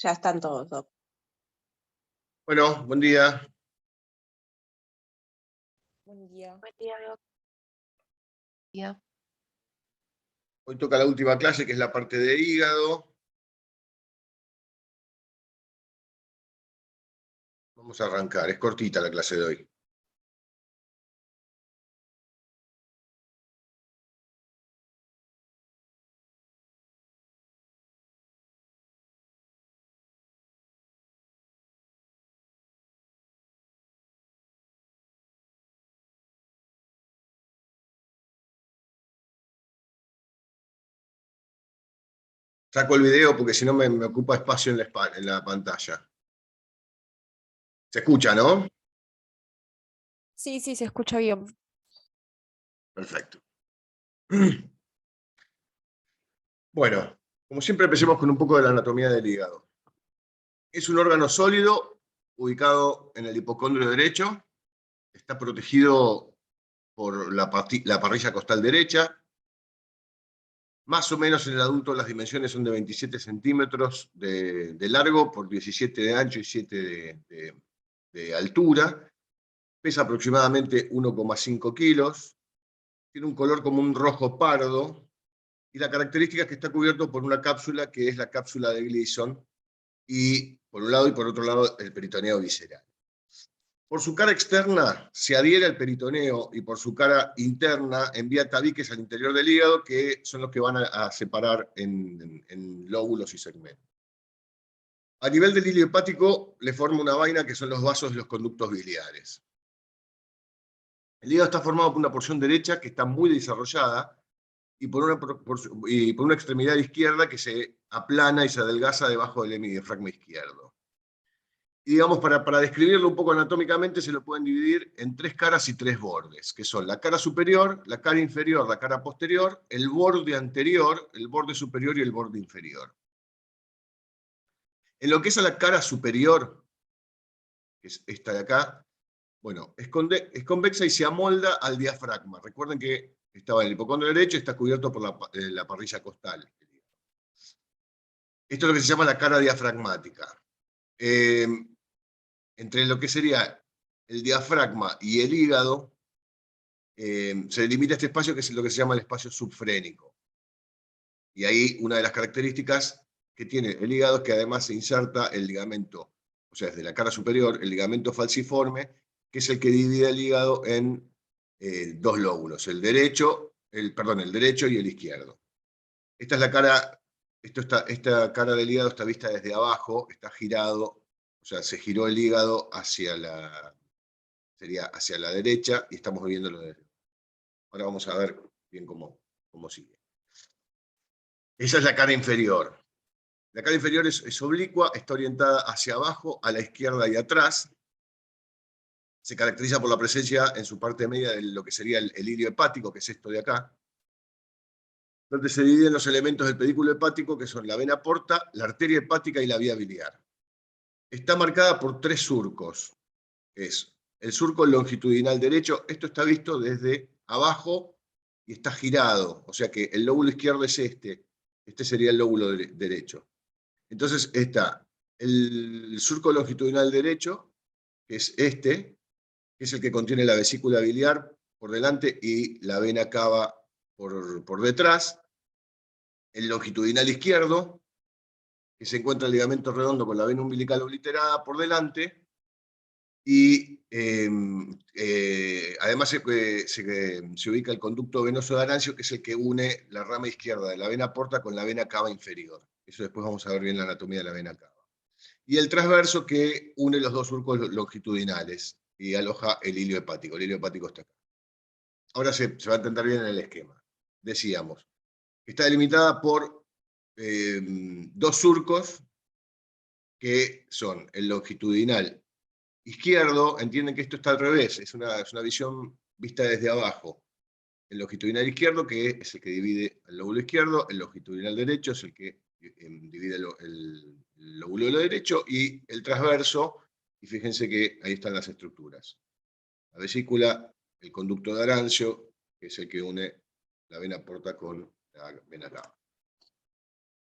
Ya están todos, Doc. Bueno, buen día. Buen día. Buen día, Doc. Día. Hoy toca la última clase, que es la parte de hígado. Vamos a arrancar, es cortita la clase de hoy. Saco el video porque si no me ocupa espacio en la pantalla. ¿Se escucha, no? Sí, se escucha bien. Perfecto. Bueno, como siempre empecemos con un poco de la anatomía del hígado. Es un órgano sólido ubicado en el hipocondrio derecho. Está protegido por la parrilla costal derecha. Más o menos en el adulto las dimensiones son de 27 centímetros de largo por 17 de ancho y 7 de altura. Pesa aproximadamente 1,5 kilos. Tiene un color como un rojo pardo. Y la característica es que está cubierto por una cápsula que es la cápsula de Gleason. Y por un lado y por otro lado el peritoneo visceral. Por su cara externa se adhiere al peritoneo y por su cara interna envía tabiques al interior del hígado que son los que van a separar en lóbulos y segmentos. A nivel del hilo hepático le forma una vaina que son los vasos de los conductos biliares. El hígado está formado por una porción derecha que está muy desarrollada y por una extremidad izquierda que se aplana y se adelgaza debajo del hemidiafragma izquierdo. Y digamos, para describirlo un poco anatómicamente, se lo pueden dividir en 3 caras y 3 bordes, que son la cara superior, la cara inferior, la cara posterior, el borde anterior, el borde superior y el borde inferior. En lo que es a la cara superior, que es esta de acá, bueno, es convexa y se amolda al diafragma. Recuerden que estaba en el hipocondrio derecho y está cubierto por la parrilla costal. Esto es lo que se llama la cara diafragmática. Entre lo que sería el diafragma y el hígado, se delimita este espacio que es lo que se llama el espacio subfrénico. Y ahí una de las características que tiene el hígado es que además se inserta el ligamento, o sea, desde la cara superior, el ligamento falciforme, que es el que divide el hígado en 2 lóbulos, el derecho y el izquierdo. Esta es la cara, esta cara del hígado está vista desde abajo, está girado, o sea, se giró el hígado sería hacia la derecha y estamos viéndolo desde. Ahora vamos a ver bien cómo sigue. Esa es la cara inferior. La cara inferior es oblicua, está orientada hacia abajo, a la izquierda y atrás. Se caracteriza por la presencia en su parte media de lo que sería el hilio hepático, que es esto de acá, donde se dividen los elementos del pedículo hepático, que son la vena porta, la arteria hepática y la vía biliar. Está marcada por 3 surcos. Es el surco longitudinal derecho, esto está visto desde abajo y está girado, o sea que el lóbulo izquierdo es este sería el lóbulo derecho. Entonces está el surco longitudinal derecho, que es este, que es el que contiene la vesícula biliar por delante y la vena cava por detrás, el longitudinal izquierdo, que se encuentra el ligamento redondo con la vena umbilical obliterada por delante, y además se ubica el conducto venoso de Arancio, que es el que une la rama izquierda de la vena porta con la vena cava inferior. Eso después vamos a ver bien la anatomía de la vena cava. Y el transverso que une los 2 surcos longitudinales y aloja el hilio hepático. El hilio hepático está acá. Ahora se va a entender bien en el esquema. Decíamos, está delimitada por 2 surcos que son el longitudinal izquierdo. Entienden que esto está al revés, es una visión vista desde abajo. El longitudinal izquierdo, que es el que divide el lóbulo izquierdo, el longitudinal derecho es el que divide el lóbulo derecho, y el transverso, y fíjense que ahí están las estructuras. La vesícula, el conducto de Arancio, que es el que une la vena porta con la vena cava.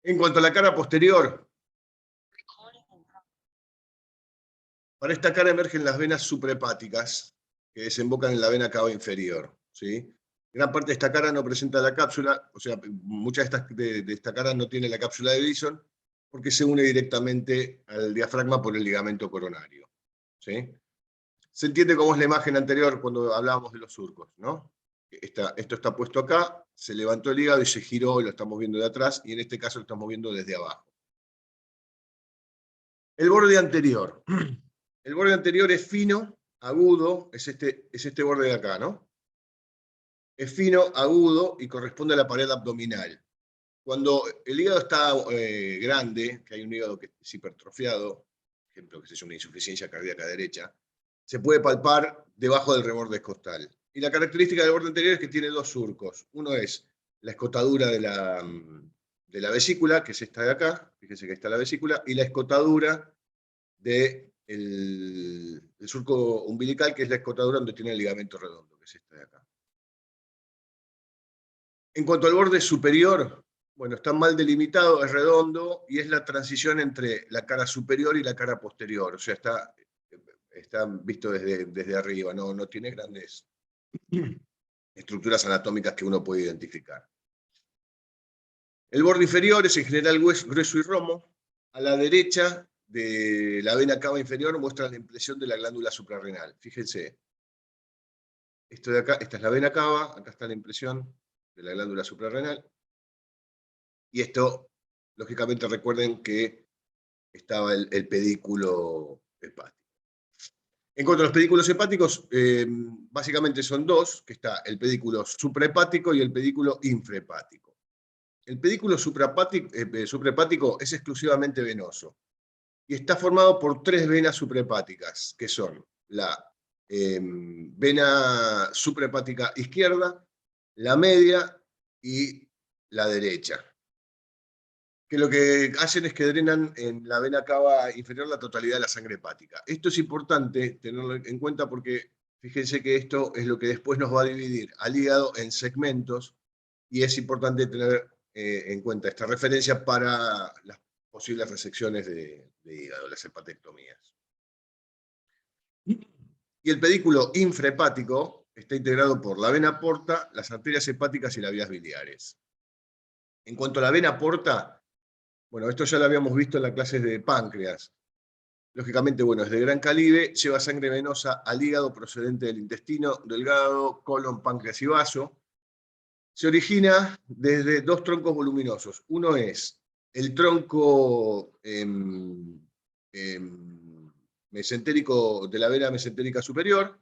En cuanto a la cara posterior, Para esta cara emergen las venas suprahepáticas, que desembocan en la vena cava inferior, ¿sí? Gran parte de esta cara no presenta la cápsula, o sea, muchas de esta cara no tiene la cápsula de Bison, porque se une directamente al diafragma por el ligamento coronario, ¿sí? Se entiende cómo es la imagen anterior cuando hablábamos de los surcos, ¿no? Esto está puesto acá, se levantó el hígado y se giró, y lo estamos viendo de atrás, y en este caso lo estamos viendo desde abajo. El borde anterior. El borde anterior es fino, agudo, es este borde de acá, ¿no? Es fino, agudo y corresponde a la pared abdominal. Cuando el hígado está grande, que hay un hígado que es hipertrofiado, por ejemplo, que es una insuficiencia cardíaca derecha, se puede palpar debajo del reborde costal. Y la característica del borde anterior es que tiene dos surcos. Uno es la escotadura de la vesícula, que es esta de acá, fíjense que está la vesícula, y la escotadura del surco umbilical, que es la escotadura donde tiene el ligamento redondo, que es esta de acá. En cuanto al borde superior, bueno, está mal delimitado, es redondo, y es la transición entre la cara superior y la cara posterior, o sea, está visto desde arriba, no tiene grandes estructuras anatómicas que uno puede identificar. El borde inferior es en general grueso y romo. A la derecha de la vena cava inferior muestra la impresión de la glándula suprarrenal. Fíjense, esto de acá, esta es la vena cava, acá está la impresión de la glándula suprarrenal. Y esto, lógicamente, recuerden que estaba el pedículo hepático. En cuanto a los pedículos hepáticos, básicamente son dos, que está el pedículo suprahepático y el pedículo infrahepático. El pedículo suprahepático es exclusivamente venoso y está formado por tres venas suprahepáticas, que son la vena suprahepática izquierda, la media y la derecha, que lo que hacen es que drenan en la vena cava inferior la totalidad de la sangre hepática. Esto es importante tenerlo en cuenta porque fíjense que esto es lo que después nos va a dividir al hígado en segmentos, y es importante tener en cuenta esta referencia para las posibles resecciones de hígado, las hepatectomías. Y el pedículo infrahepático está integrado por la vena porta, las arterias hepáticas y las vías biliares. En cuanto a la vena porta, bueno, esto ya lo habíamos visto en las clases de páncreas. Lógicamente, bueno, es de gran calibre, lleva sangre venosa al hígado procedente del intestino delgado, colon, páncreas y vaso. Se origina desde dos troncos voluminosos. Uno es el tronco mesentérico de la vena mesentérica superior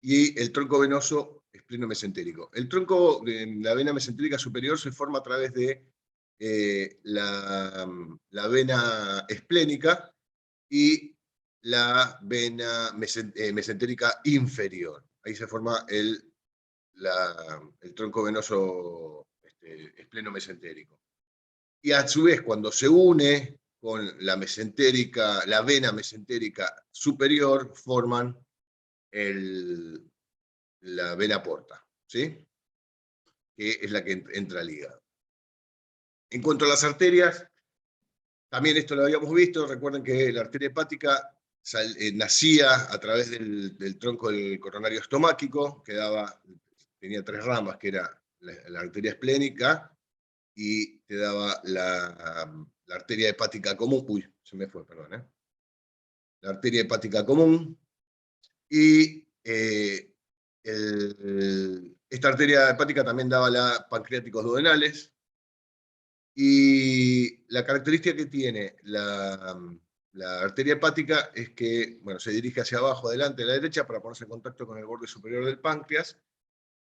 y el tronco venoso espleno-mesentérico. El tronco de la vena mesentérica superior se forma a través de la vena esplénica y la vena mesentérica inferior. Ahí se forma el tronco venoso espleno-mesentérico. Y a su vez, cuando se une con la vena mesentérica superior, forman la vena porta, ¿sí? Que es la que entra al hígado. En cuanto a las arterias, también esto lo habíamos visto, recuerden que la arteria hepática nacía a través del tronco del coronario estomáquico, tenía tres ramas, que era la arteria esplénica, y te daba la arteria hepática común, se me fue, perdón, la arteria hepática común, y esta arteria hepática también daba la pancreáticos duodenales, y la característica que tiene la arteria hepática es que, bueno, se dirige hacia abajo, adelante, a la derecha, para ponerse en contacto con el borde superior del páncreas,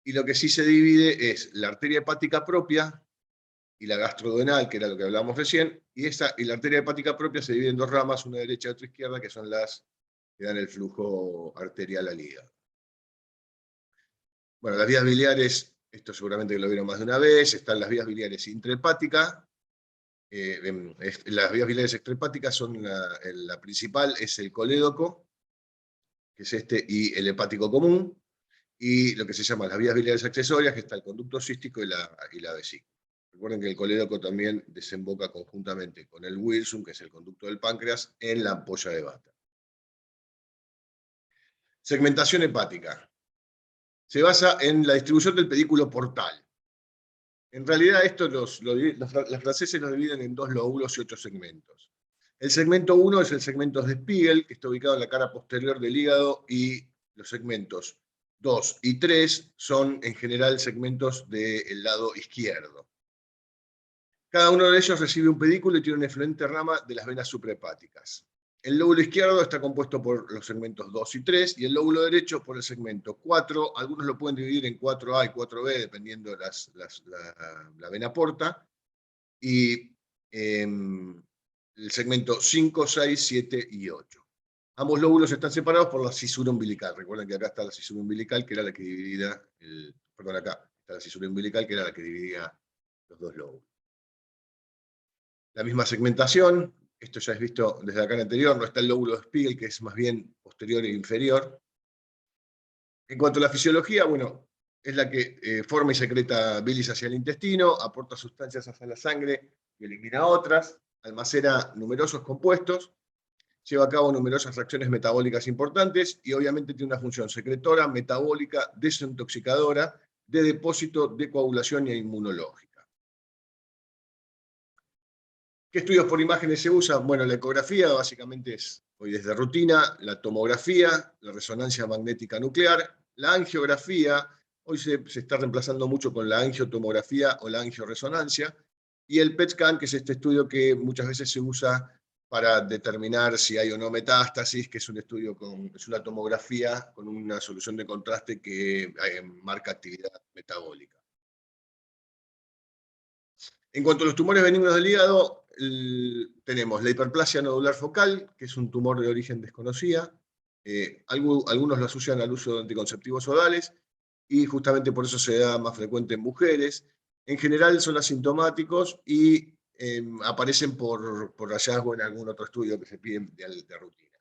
y lo que sí se divide es la arteria hepática propia y la gastroduodenal, que era lo que hablábamos recién, y la arteria hepática propia se divide en dos ramas, una derecha y otra izquierda, que son las que dan el flujo arterial al hígado. Bueno, las vías biliares, esto seguramente lo vieron más de una vez, están las vías biliares intrahepáticas. Las vías biliares extrahepáticas son la principal, es el colédoco, que es y el hepático común, y lo que se llama las vías biliares accesorias, que está el conducto cístico y la vesícula. Recuerden que el colédoco también desemboca conjuntamente con el Wilson, que es el conducto del páncreas, en la ampolla de Vater. Segmentación hepática. Se basa en la distribución del pedículo portal. En realidad, esto los franceses lo dividen en 2 lóbulos y 8 segmentos. El segmento 1 es el segmento de Spiegel, que está ubicado en la cara posterior del hígado, y los segmentos 2 y 3 son en general segmentos del lado izquierdo. Cada uno de ellos recibe un pedículo y tiene una efluente rama de las venas suprahepáticas. El lóbulo izquierdo está compuesto por los segmentos 2 y 3, y el lóbulo derecho por el segmento 4. Algunos lo pueden dividir en 4A y 4B, dependiendo de la vena porta. Y el segmento 5, 6, 7 y 8. Ambos lóbulos están separados por la cisura umbilical. Recuerden que acá está la cisura umbilical, que era la que dividía, acá está la cisura umbilical, que era la que dividía los 2 lóbulos. La misma segmentación, esto ya es visto desde la cara anterior, no está el lóbulo de Spiegel, que es más bien posterior e inferior. En cuanto a la fisiología, bueno, es la que forma y secreta bilis hacia el intestino, aporta sustancias hacia la sangre y elimina otras, almacena numerosos compuestos, lleva a cabo numerosas reacciones metabólicas importantes y obviamente tiene una función secretora, metabólica, desintoxicadora, de depósito, de coagulación e inmunológica. ¿Qué estudios por imágenes se usan? Bueno, la ecografía básicamente hoy es de rutina, la tomografía, la resonancia magnética nuclear, la angiografía, hoy se está reemplazando mucho con la angiotomografía o la angioresonancia, y el PET scan, que es este estudio que muchas veces se usa para determinar si hay o no metástasis, que es un estudio es una tomografía con una solución de contraste que marca actividad metabólica. En cuanto a los tumores benignos del hígado, tenemos la hiperplasia nodular focal, que es un tumor de origen desconocida. Algunos lo asocian al uso de anticonceptivos orales, y justamente por eso se da más frecuente en mujeres. En general son asintomáticos y aparecen por hallazgo en algún otro estudio que se pide de rutina.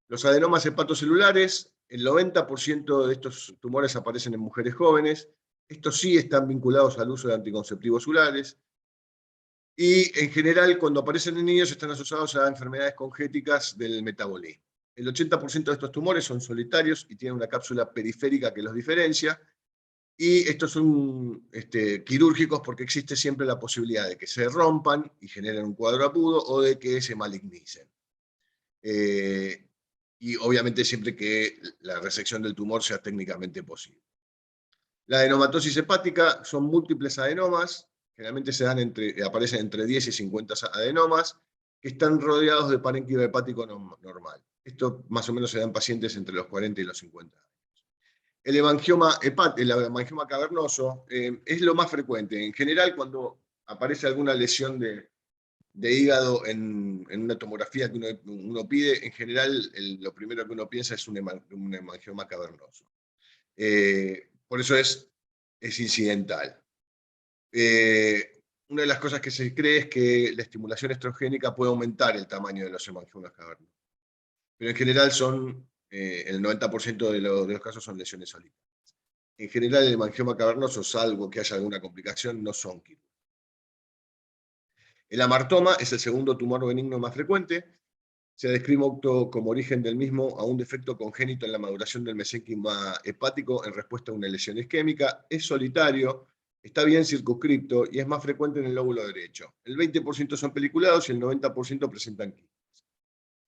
Los adenomas hepatocelulares, el 90% de estos tumores aparecen en mujeres jóvenes. Estos sí están vinculados al uso de anticonceptivos orales. Y en general, cuando aparecen en niños, están asociados a enfermedades congéticas del metabolismo. El 80% de estos tumores son solitarios y tienen una cápsula periférica que los diferencia. Y estos son quirúrgicos porque existe siempre la posibilidad de que se rompan y generen un cuadro agudo o de que se malignicen. Y obviamente siempre que la resección del tumor sea técnicamente posible. La adenomatosis hepática son múltiples adenomas, generalmente aparecen entre 10 y 50 adenomas, que están rodeados de parénquima hepático normal. Esto más o menos se da en pacientes entre los 40 y los 50 años. El hemangioma cavernoso es lo más frecuente. En general, cuando aparece alguna lesión de hígado en una tomografía que uno pide, en general lo primero que uno piensa es un hemangioma cavernoso. Por eso es incidental. Una de las cosas que se cree es que la estimulación estrogénica puede aumentar el tamaño de los hemangiomas cavernosos. Pero en general el 90% de los casos son lesiones solitarias. En general el hemangioma cavernoso, salvo que haya alguna complicación, no son quirúrgicos. El amartoma es el segundo tumor benigno más frecuente. Se describe como origen del mismo a un defecto congénito en la maduración del mesénquima hepático en respuesta a una lesión isquémica. Es solitario, está bien circunscripto y es más frecuente en el lóbulo derecho. El 20% son peliculados y el 90% presentan quistes.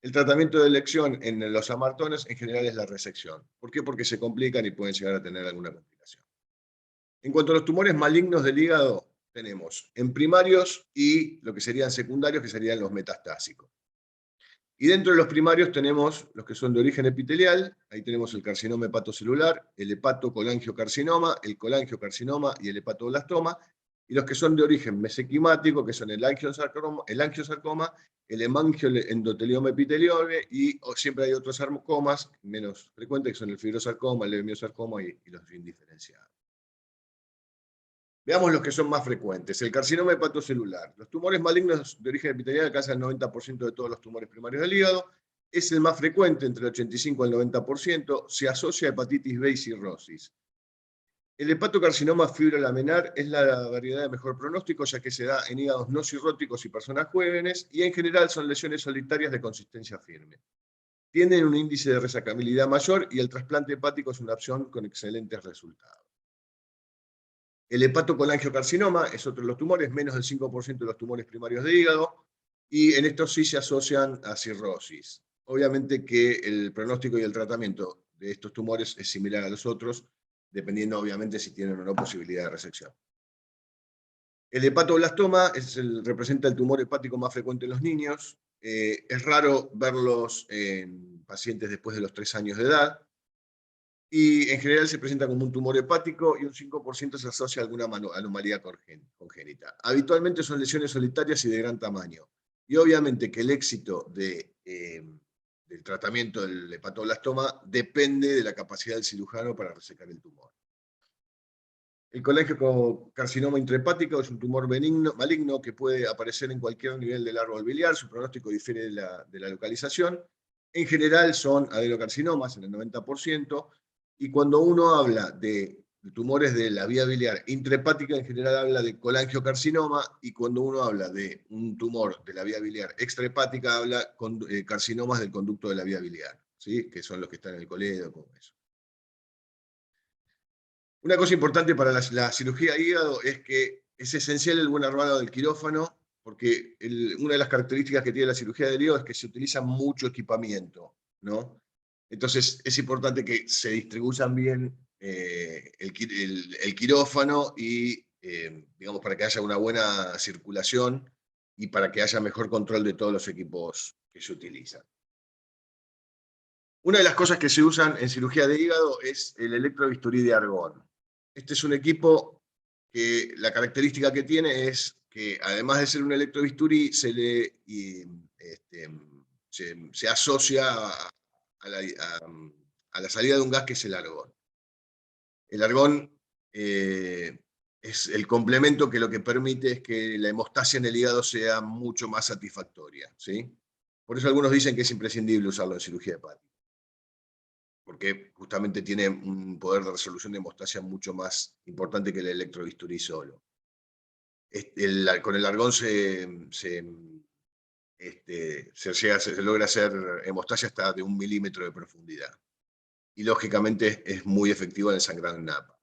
El tratamiento de elección en los amartones en general es la resección. ¿Por qué? Porque se complican y pueden llegar a tener alguna complicación. En cuanto a los tumores malignos del hígado, tenemos en primarios y lo que serían secundarios, que serían los metastásicos. Y dentro de los primarios tenemos los que son de origen epitelial. Ahí tenemos el carcinoma hepatocelular, el hepatocolangiocarcinoma, el colangiocarcinoma y el hepatoblastoma. Y los que son de origen mesenquimático, que son el angiosarcoma, el hemangioendotelioma epiteliome, y siempre hay otros sarcomas menos frecuentes, que son el fibrosarcoma, el leiomiosarcoma y los indiferenciados. Veamos los que son más frecuentes. El carcinoma hepatocelular. Los tumores malignos de origen epitelial alcanzan el 90% de todos los tumores primarios del hígado. Es el más frecuente, entre el 85 y el 90%. Se asocia a hepatitis B y cirrosis. El hepatocarcinoma fibrolaminar es la variedad de mejor pronóstico, ya que se da en hígados no cirróticos y personas jóvenes, y en general son lesiones solitarias de consistencia firme. Tienen un índice de resecabilidad mayor y el trasplante hepático es una opción con excelentes resultados. El hepatocolangiocarcinoma es otro de los tumores, menos del 5% de los tumores primarios de hígado, y en estos sí se asocian a cirrosis. Obviamente que el pronóstico y el tratamiento de estos tumores es similar a los otros, dependiendo obviamente si tienen o no posibilidad de resección. El hepatoblastoma representa el tumor hepático más frecuente en los niños. Es raro verlos en pacientes después de los 3 años de edad. Y en general se presenta como un tumor hepático y un 5% se asocia a alguna anomalía congénita. Habitualmente son lesiones solitarias y de gran tamaño. Y obviamente que el éxito del tratamiento del hepatoblastoma depende de la capacidad del cirujano para resecar el tumor. El colangiocarcinoma intrahepático es un tumor maligno que puede aparecer en cualquier nivel del árbol biliar. Su pronóstico difiere de la localización. En general son adenocarcinomas en el 90%. Y cuando uno habla de tumores de la vía biliar intrahepática, en general habla de colangiocarcinoma, y cuando uno habla de un tumor de la vía biliar extrahepática, habla con carcinomas del conducto de la vía biliar, ¿sí? Que son los que están en el coledo, como eso. Una cosa importante para la cirugía de hígado es que es esencial el buen armado del quirófano, porque una de las características que tiene la cirugía del hígado es que se utiliza mucho equipamiento, ¿no? Entonces es importante que se distribuyan bien el quirófano y, digamos, para que haya una buena circulación y para que haya mejor control de todos los equipos que se utilizan. Una de las cosas que se usan en cirugía de hígado es el electrobisturí de argón. Este es un equipo que la característica que tiene es que, además de ser un electrobisturí, se asocia a la salida de un gas que es el argón. El argón es el complemento que lo que permite es que la hemostasia en el hígado sea mucho más satisfactoria, ¿sí? Por eso algunos dicen que es imprescindible usarlo en cirugía hepática, porque justamente tiene un poder de resolución de hemostasia mucho más importante que el electrobisturí solo. Con el argón se logra hacer hemostasia hasta de 1 milímetro de profundidad. Y lógicamente es muy efectivo en el sangrado en napa.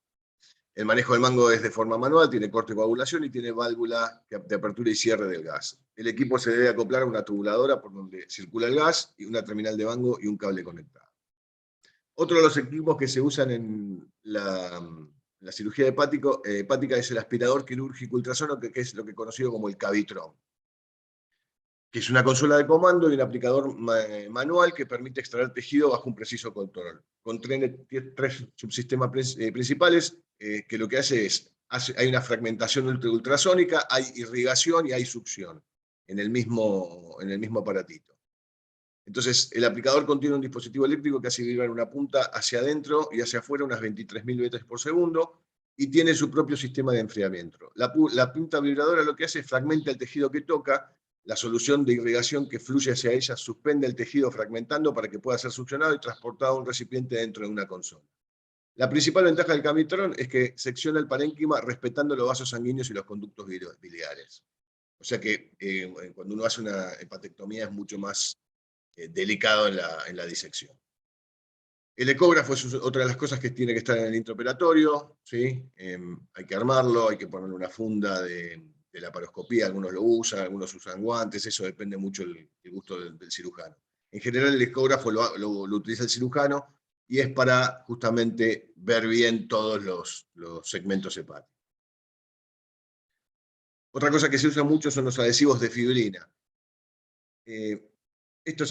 El manejo del mango es de forma manual, tiene corte y coagulación y tiene válvula de apertura y cierre del gas. El equipo se debe acoplar a una tubuladora por donde circula el gas, y una terminal de mango y un cable conectado. Otro de los equipos que se usan en la cirugía hepática es el aspirador quirúrgico ultrasono, que es lo que es conocido como el Cavitron, que es una consola de comando y un aplicador manual que permite extraer tejido bajo un preciso control. Contiene 3 subsistemas principales, que lo que hace es, hay una fragmentación ultrasónica, hay irrigación y hay succión en el mismo aparatito. Entonces, el aplicador contiene un dispositivo eléctrico que hace vibrar una punta hacia adentro y hacia afuera unas 23.000 veces por segundo, y tiene su propio sistema de enfriamiento. La punta vibradora lo que hace es fragmenta el tejido que toca. La solución de irrigación que fluye hacia ella suspende el tejido fragmentando para que pueda ser succionado y transportado a un recipiente dentro de una consola. La principal ventaja del Cavitron es que secciona el parénquima respetando los vasos sanguíneos y los conductos biliares. O sea que cuando uno hace una hepatectomía es mucho más delicado en la disección. El ecógrafo es otra de las cosas que tiene que estar en el intraoperatorio, ¿sí? Hay que armarlo, hay que ponerle una funda de laparoscopía, algunos lo usan, algunos usan guantes, eso depende mucho del gusto del cirujano. En general el ecógrafo lo utiliza el cirujano y es para justamente ver bien todos los segmentos hepáticos. Otra cosa que se usa mucho son los adhesivos de fibrina.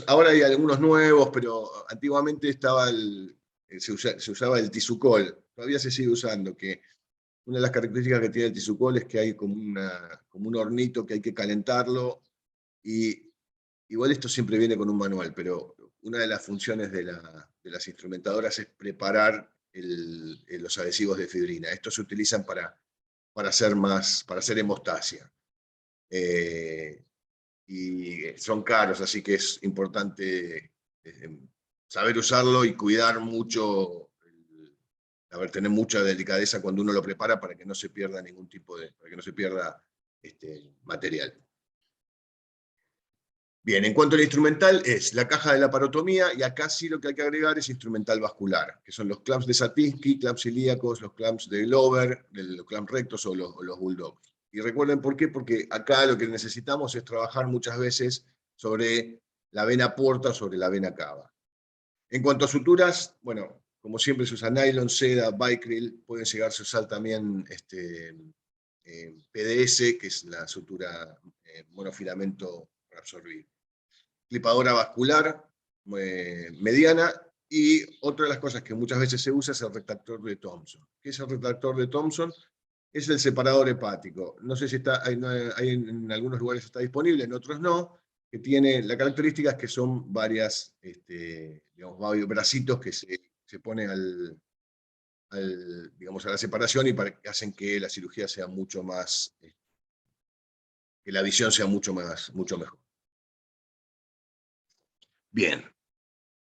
Ahora hay algunos nuevos, pero antiguamente se usaba el Tisucol. Todavía se sigue usando, que una de las características que tiene el Tisucol es que hay como un hornito que hay que calentarlo, y igual esto siempre viene con un manual, pero una de las funciones de las instrumentadoras es preparar los adhesivos de fibrina. Estos se utilizan para hacer hemostasia. Y son caros, así que es importante saber usarlo y cuidar mucho a ver, tener mucha delicadeza cuando uno lo prepara para que no se pierda ningún tipo de, para que no se pierda material. Bien, en cuanto al instrumental, es la caja de la parotomía, y acá sí lo que hay que agregar es instrumental vascular, que son los clamps de Satinsky, clamps ilíacos, los clamps de Glover, los clamps rectos o los bulldogs. Y recuerden por qué, porque acá lo que necesitamos es trabajar muchas veces sobre la vena porta o sobre la vena cava. En cuanto a suturas, bueno, como siempre se usa nylon, seda, Vicryl, pueden llegarse a usar también PDS, que es la sutura monofilamento reabsorbible. Clipadora vascular mediana, y otra de las cosas que muchas veces se usa es el retractor de Thompson. ¿Qué es el retractor de Thompson? Es el separador hepático. No sé si está, en algunos lugares está disponible, en otros no, que tiene la característica es que son varias, digamos, varios bracitos que se ponen digamos, a la separación, y que hacen que la cirugía sea mucho más, que la visión sea mucho mejor. Bien.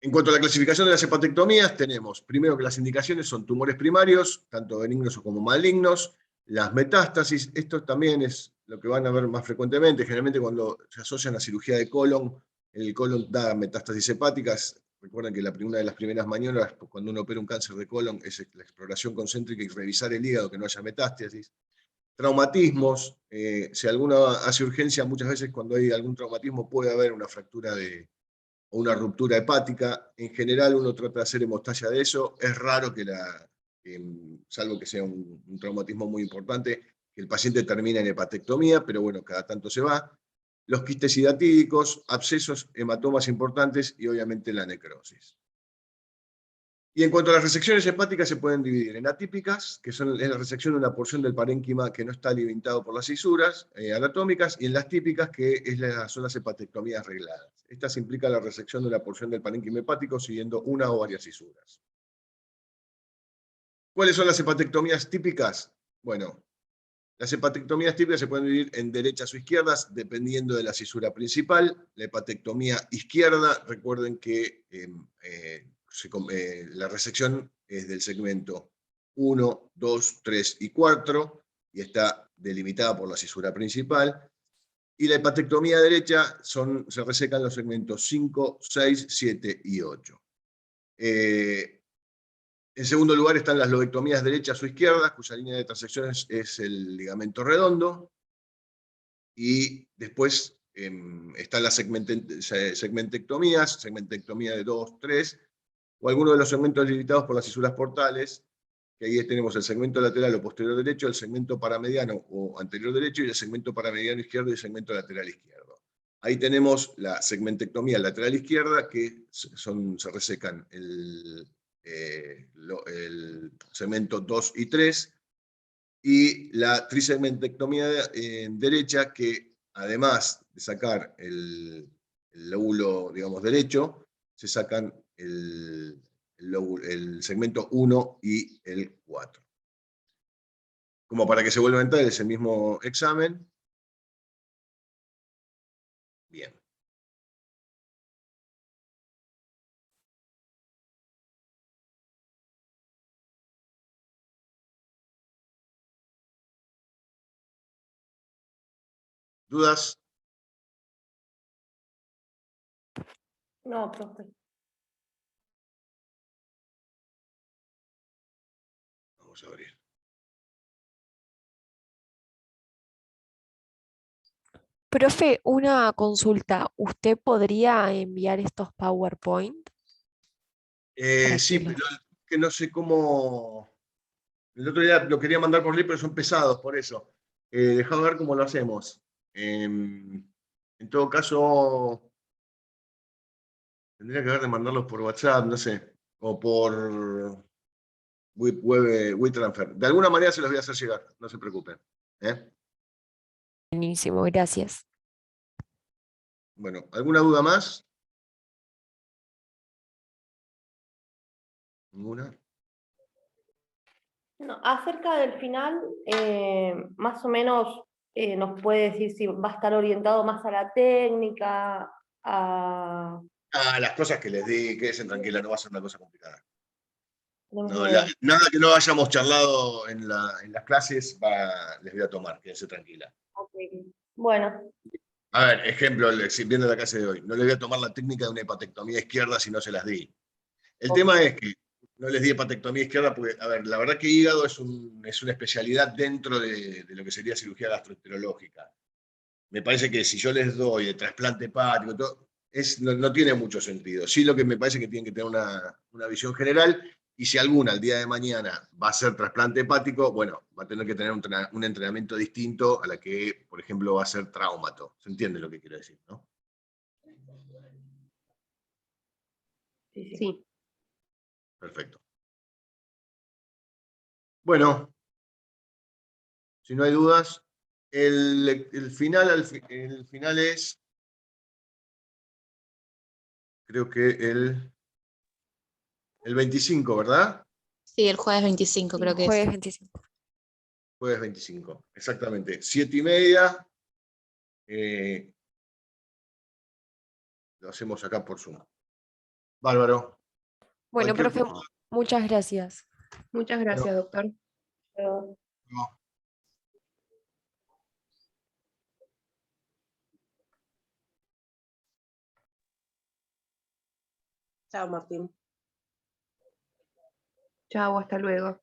En cuanto a la clasificación de las hepatectomías, tenemos primero que las indicaciones son tumores primarios, tanto benignos como malignos, las metástasis. Esto también es lo que van a ver más frecuentemente, generalmente cuando se asocian a cirugía de colon, el colon da metástasis hepáticas. Recuerden que una de las primeras maniobras cuando uno opera un cáncer de colon es la exploración concéntrica y revisar el hígado, que no haya metástasis. Traumatismos, si alguno hace urgencia, muchas veces cuando hay algún traumatismo puede haber una fractura o una ruptura hepática. En general uno trata de hacer hemostasia de eso. Es raro salvo que sea un traumatismo muy importante, que el paciente termine en hepatectomía, pero bueno, cada tanto se va. Los quistes hidatídicos, abscesos, hematomas importantes y obviamente la necrosis. Y en cuanto a las resecciones hepáticas, se pueden dividir en atípicas, que es la resección de una porción del parénquima que no está limitado por las fisuras anatómicas, y en las típicas, que son las hepatectomías regladas. Estas implican la resección de una porción del parénquima hepático siguiendo una o varias fisuras. ¿Cuáles son las hepatectomías típicas? Bueno, las hepatectomías típicas se pueden dividir en derechas o izquierdas, dependiendo de la cisura principal. La hepatectomía izquierda, recuerden que la resección es del segmento 1, 2, 3 y 4, y está delimitada por la cisura principal. Y la hepatectomía derecha se resecan los segmentos 5, 6, 7 y 8. En segundo lugar están las lobectomías derechas o izquierdas, cuya línea de transección es el ligamento redondo. Y después están las segmentectomías, segmentectomía de 2, 3, o algunos de los segmentos limitados por las fisuras portales, que ahí tenemos el segmento lateral o posterior derecho, el segmento paramediano o anterior derecho, y el segmento paramediano izquierdo y el segmento lateral izquierdo. Ahí tenemos la segmentectomía lateral izquierda, que se resecan el segmento 2 y 3, y la trisegmentectomía derecha, que además de sacar el lóbulo, digamos, derecho, se sacan el segmento 1 y el 4. Como para que se vuelva a entrar, es el mismo examen. Bien. ¿Dudas? No, profe. Vamos a abrir. Profe, una consulta. ¿Usted podría enviar estos PowerPoint para Sí, que los... pero que no sé cómo... El otro día lo quería mandar por ley, pero son pesados, por eso. Dejad ver cómo lo hacemos. En todo caso, tendría que haber de mandarlos por WhatsApp, no sé, o por WeTransfer. De alguna manera se los voy a hacer llegar, no se preocupen. Buenísimo, gracias. Bueno, ¿alguna duda más? ¿Ninguna? No, acerca del final, más o menos nos puede decir si va a estar orientado más a la técnica, a... Ah, las cosas que les di, quédense tranquila, no va a ser una cosa complicada. tenemos No, idea. nada que no hayamos charlado en las clases les voy a tomar, quédense tranquila. Ok. Bueno, A ver, ejemplo, viendo la clase de hoy, no les voy a tomar la técnica de una hepatectomía izquierda si no se las di. El Ok. tema es que no les di hepatectomía izquierda porque, a ver, la verdad que hígado es una especialidad dentro de lo que sería cirugía gastroenterológica. Me parece que si yo les doy de trasplante hepático, todo, no tiene mucho sentido. Sí, lo que me parece que tienen que tener una visión general, y si alguna el día de mañana va a ser trasplante hepático, bueno, va a tener que tener un entrenamiento distinto a la que, por ejemplo, va a ser traumato. ¿Se entiende lo que quiero decir, no? Sí, sí. Sí. Perfecto. Bueno, si no hay dudas, el final es, creo que el 25, ¿verdad? Sí, el jueves 25 creo que Jueves es. 25. Jueves 25, exactamente. 7:30. Lo hacemos acá por Zoom. Bárbaro. Bueno, Cualquier profe, cosa. muchas gracias. Muchas gracias, doctor. Pero- No. Chao, Martín. Chao, hasta luego.